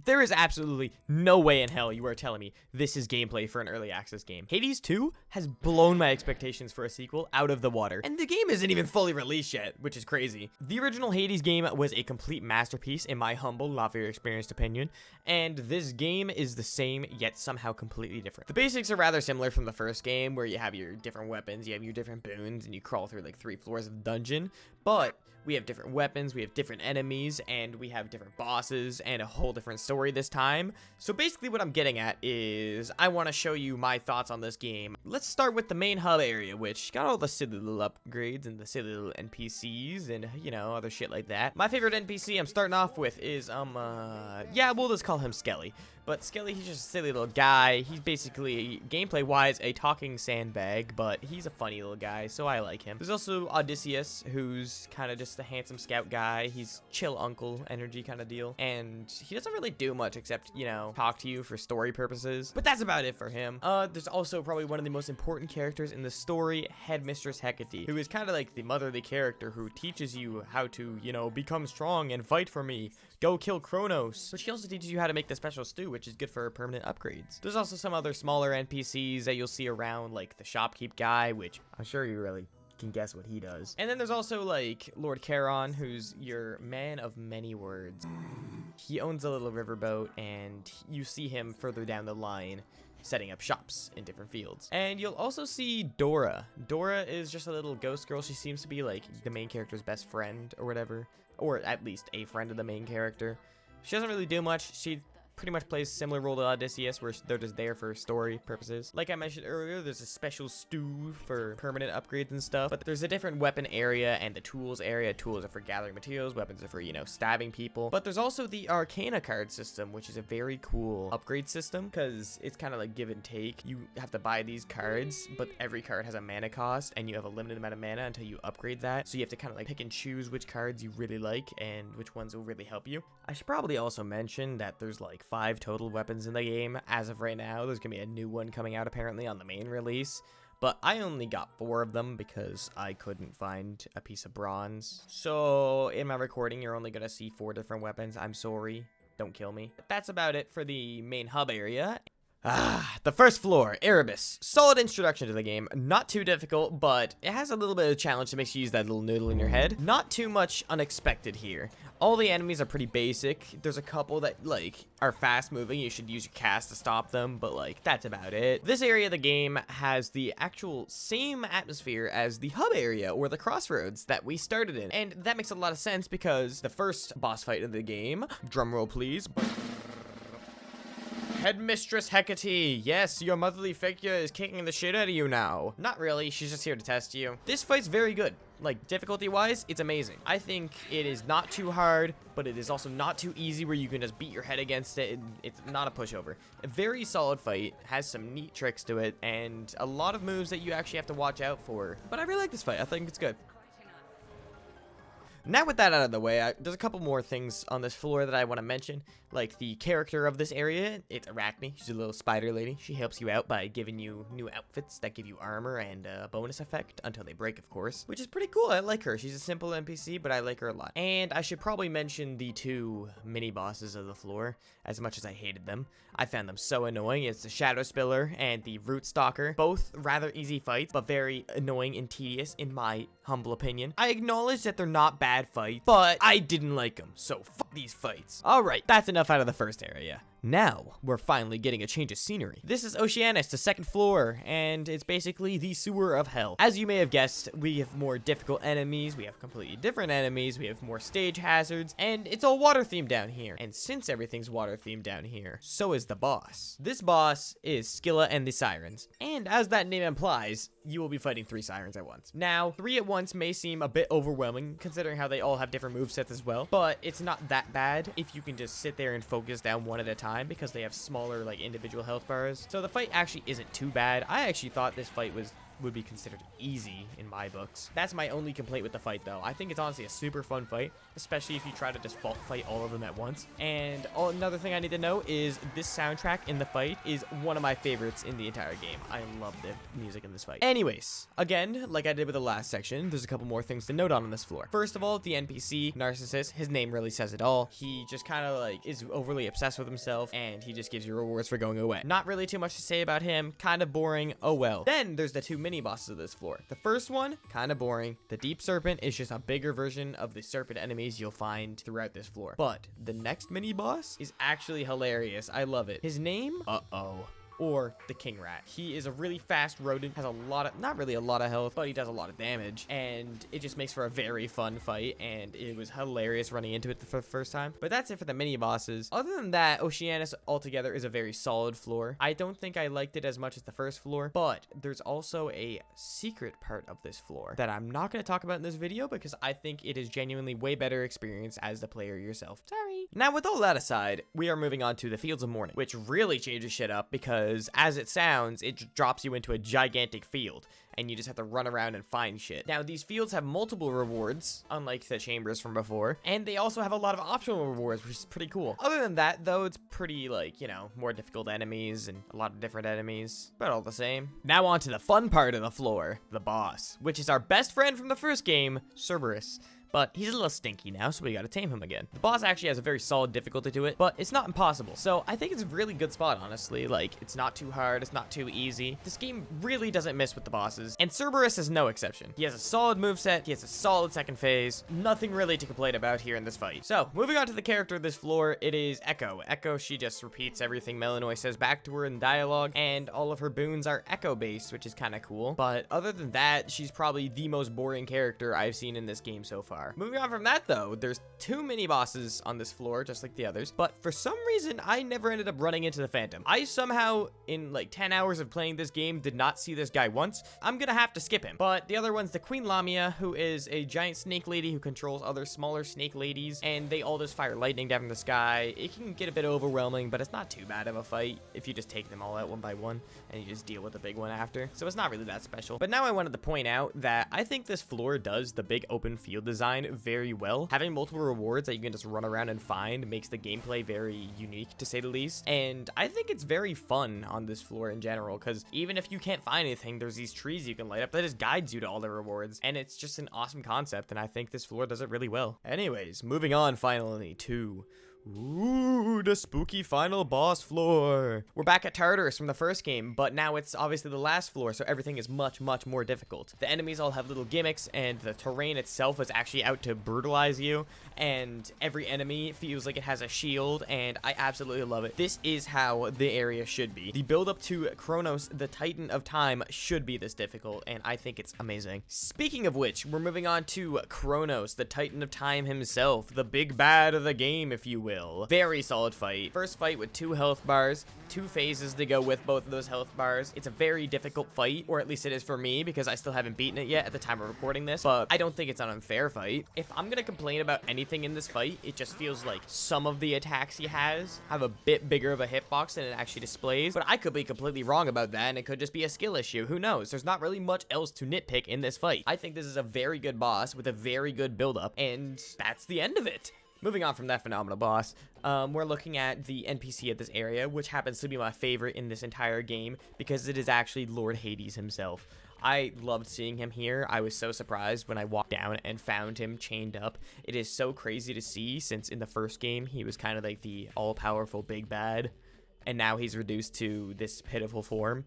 There is absolutely no way in hell you are telling me this is gameplay for an early access game. Hades 2 has blown my expectations for a sequel out of the water, and the game isn't even fully released yet, which is crazy. The original Hades game was a complete masterpiece in my humble, not very experienced opinion, and this game is the same yet somehow completely different. The basics are rather similar from the first game, where you have your different weapons, you have your different boons, and you crawl through like 3 floors of the dungeon, but we have different weapons, we have different enemies, and we have different bosses, and a whole different story this time. So basically what I'm getting at is, I want to show you my thoughts on this game. Let's start with the main hub area, which got all the silly little upgrades, and the silly little NPCs, and, you know, other shit like that. My favorite NPC I'm starting off with is, yeah, we'll just call him Skelly. But Skelly, he's just a silly little guy. He's basically, gameplay-wise, a talking sandbag, but he's a funny little guy, so I like him. There's also Odysseus, who's kind of just a handsome scout guy. He's chill uncle energy kind of deal. And he doesn't really do much except, you know, talk to you for story purposes. But that's about it for him. There's also probably one of the most important characters in the story, Headmistress Hecate, who is kind of like the motherly character who teaches you how to, you know, become strong and fight for me. Go kill Kronos. But she also teaches you how to make the special stew, which is good for permanent upgrades. There's also some other smaller NPCs that you'll see around, like the shopkeep guy, which I'm sure you really can guess what he does. And then there's also like Lord Charon, who's your man of many words. He owns a little riverboat, and you see him further down the line setting up shops in different fields. And you'll also see Dora. Dora is just a little ghost girl. She seems to be like the main character's best friend or whatever, or at least a friend of the main character. She doesn't really do much. She pretty much plays a similar role to Odysseus, where they're just there for story purposes. Like I mentioned earlier, there's a special stew for permanent upgrades and stuff, but there's a different weapon area and the tools area. Tools are for gathering materials, weapons are for, you know, stabbing people. But there's also the Arcana card system, which is a very cool upgrade system, because it's kind of like give and take. You have to buy these cards, but every card has a mana cost, and you have a limited amount of mana until you upgrade that. So you have to kind of like pick and choose which cards you really like and which ones will really help you. I should probably also mention that there's like 5 total weapons in the game as of right now. There's gonna be a new one coming out apparently on the main release, but I only got 4 of them because I couldn't find a piece of bronze. So in my recording, you're only gonna see 4 different weapons. I'm sorry, don't kill me. But that's about it for the main hub area. The first floor, Erebus. Solid introduction to the game. Not too difficult, but it has a little bit of a challenge that makes you use that little noodle in your head. Not too much unexpected here. All the enemies are pretty basic. There's a couple that, like, are fast moving. You should use your cast to stop them, but, like, that's about it. This area of the game has the actual same atmosphere as the hub area, or the crossroads that we started in. And that makes a lot of sense because the first boss fight of the game, drumroll please, Headmistress Hecate. Yes, your motherly figure is kicking the shit out of you now. Not really, she's just here to test you. This fight's very good. Like, difficulty-wise, it's amazing. I think it is not too hard, but it is also not too easy where you can just beat your head against it. It's not a pushover. A very solid fight, has some neat tricks to it, and a lot of moves that you actually have to watch out for. But I really like this fight. I think it's good. Now with that out of the way, there's a couple more things on this floor that I want to mention. Like the character of this area, it's Arachne. She's a little spider lady. She helps you out by giving you new outfits that give you armor and a bonus effect until they break, of course. Which is pretty cool. I like her. She's a simple NPC, but I like her a lot. And I should probably mention the 2 mini bosses of the floor. As much as I hated them, I found them so annoying. It's the Shadow Spiller and the Root Stalker. Both rather easy fights, but very annoying and tedious in my humble opinion. I acknowledge that they're not bad fights, but I didn't like them, so fuck these fights. Alright, that's enough out of the first area. Now, we're finally getting a change of scenery. This is Oceanus, the 2nd floor, and it's basically the sewer of hell. As you may have guessed, we have more difficult enemies, we have completely different enemies, we have more stage hazards, and it's all water themed down here. And since everything's water themed down here, so is the boss. This boss is Scylla and the Sirens, and as that name implies, you will be fighting 3 sirens at once. Now, 3 at once may seem a bit overwhelming, considering how they all have different movesets as well, but it's not that bad if you can just sit there and focus down one at a time, because they have smaller, like, individual health bars. So the fight actually isn't too bad. I actually thought this fight was would be considered easy in my books. That's my only complaint with the fight, though. I think it's honestly a super fun fight, especially if you try to just fault fight all of them at once. And another thing I need to know is this soundtrack in the fight is one of my favorites in the entire game. I love the music in this fight. Anyways, again, like I did with the last section, there's a couple more things to note on this floor. First of all, the NPC, Narcissus, his name really says it all. He just kind of like is overly obsessed with himself, and he just gives you rewards for going away. Not really too much to say about him, kind of boring, oh well. Then there's the two mini bosses of this floor. The first one, kind of boring. The Deep Serpent is just a bigger version of the serpent enemies you'll find throughout this floor. But the next mini boss is actually hilarious. I love it. His name, or the King Rat. He is a really fast rodent, has a lot of, not really a lot of health, but he does a lot of damage, and it just makes for a very fun fight, and it was hilarious running into it for the first time. But that's it for the mini bosses. Other than that, Oceanus altogether is a very solid floor. I don't think I liked it as much as the first floor, but there's also a secret part of this floor that I'm not going to talk about in this video because I think it is genuinely way better experience as the player yourself. Sorry. Now, with all that aside, we are moving on to the Fields of Morning, which really changes shit up because as it sounds, it just drops you into a gigantic field, and you just have to run around and find shit. Now, these fields have multiple rewards, unlike the chambers from before, and they also have a lot of optional rewards, which is pretty cool. Other than that, though, it's pretty, like, you know, more difficult enemies and a lot of different enemies, but all the same. Now on to the fun part of the floor, the boss, which is our best friend from the first game, Cerberus. But he's a little stinky now, so we gotta tame him again. The boss actually has a very solid difficulty to it, but it's not impossible. So I think it's a really good spot, honestly. Like, it's not too hard, it's not too easy. This game really doesn't miss with the bosses, and Cerberus is no exception. He has a solid moveset, he has a solid second phase, nothing really to complain about here in this fight. So, moving on to the character of this floor, it is Echo. Echo, she just repeats everything Melinoy says back to her in dialogue, and all of her boons are Echo-based, which is kind of cool. But other than that, she's probably the most boring character I've seen in this game so far. Moving on from that, though, there's two mini bosses on this floor, just like the others, but for some reason, I never ended up running into the Phantom. I somehow, in like 10 hours of playing this game, did not see this guy once. I'm gonna have to skip him. But the other one's the Queen Lamia, who is a giant snake lady who controls other smaller snake ladies, and they all just fire lightning down from the sky. It can get a bit overwhelming, but it's not too bad of a fight if you just take them all out one by one, and you just deal with the big one after. So it's not really that special. But now I wanted to point out that I think this floor does the big open field design very well. Having multiple rewards that you can just run around and find makes the gameplay very unique, to say the least. And I think it's very fun on this floor in general, because even if you can't find anything, there's these trees you can light up that just guides you to all the rewards. And it's just an awesome concept, and I think this floor does it really well. Anyways, moving on finally to the spooky final boss floor. We're back at Tartarus from the first game, but now it's obviously the last floor, so everything is much, much more difficult. The enemies all have little gimmicks, and the terrain itself is actually out to brutalize you, and every enemy feels like it has a shield, and I absolutely love it. This is how the area should be. The build up to Kronos, the Titan of Time, should be this difficult, and I think it's amazing. Speaking of which, we're moving on to Kronos, the Titan of Time himself, the big bad of the game, if you will. Very solid fight. First fight with 2 health bars, 2 phases to go with both of those health bars. It's a very difficult fight, or at least it is for me, because I still haven't beaten it yet at the time of recording this, but I don't think it's an unfair fight. If I'm gonna complain about anything in this fight, it just feels like some of the attacks he has have a bit bigger of a hitbox than it actually displays, but I could be completely wrong about that, and it could just be a skill issue. Who knows? There's not really much else to nitpick in this fight. I think this is a very good boss with a very good build-up, and that's the end of it. Moving on from that phenomenal boss, we're looking at the NPC of this area, which happens to be my favorite in this entire game because it is actually Lord Hades himself. I loved seeing him here. I was so surprised when I walked down and found him chained up. It is so crazy to see, since in the first game, he was kind of like the all-powerful big bad, and now he's reduced to this pitiful form.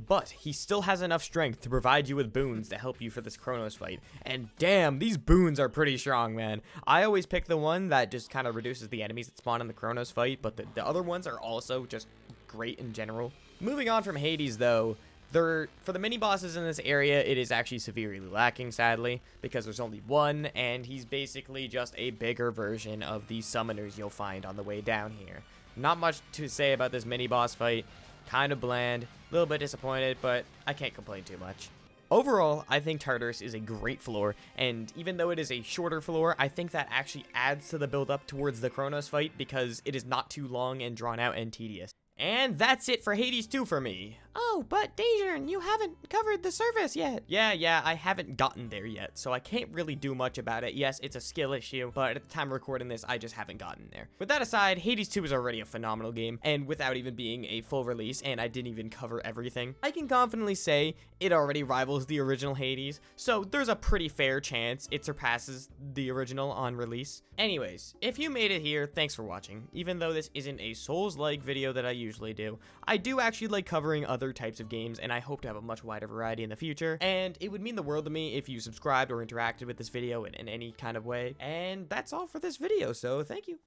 But he still has enough strength to provide you with boons to help you for this Kronos fight. And damn, these boons are pretty strong, man. I always pick the one that just kind of reduces the enemies that spawn in the Kronos fight, but the other ones are also just great in general. Moving on from Hades, though, for the mini-bosses in this area, it is actually severely lacking, sadly, because there's only one, and he's basically just a bigger version of the summoners you'll find on the way down here. Not much to say about this mini-boss fight. Kind of bland, a little bit disappointed, but I can't complain too much. Overall, I think Tartarus is a great floor, and even though it is a shorter floor, I think that actually adds to the build-up towards the Kronos fight because it is not too long and drawn out and tedious. And that's it for Hades 2 for me. Oh, but Dajon, you haven't covered the surface yet. Yeah, I haven't gotten there yet, so I can't really do much about it. Yes, it's a skill issue, but at the time of recording this, I just haven't gotten there. With that aside, Hades 2 is already a phenomenal game, and without even being a full release, and I didn't even cover everything, I can confidently say it already rivals the original Hades, so there's a pretty fair chance it surpasses the original on release. Anyways, if you made it here, thanks for watching. Even though this isn't a Souls-like video that I usually do, I do actually like covering other types of games, and I hope to have a much wider variety in the future, and it would mean the world to me if you subscribed or interacted with this video in any kind of way. And that's all for this video, so thank you.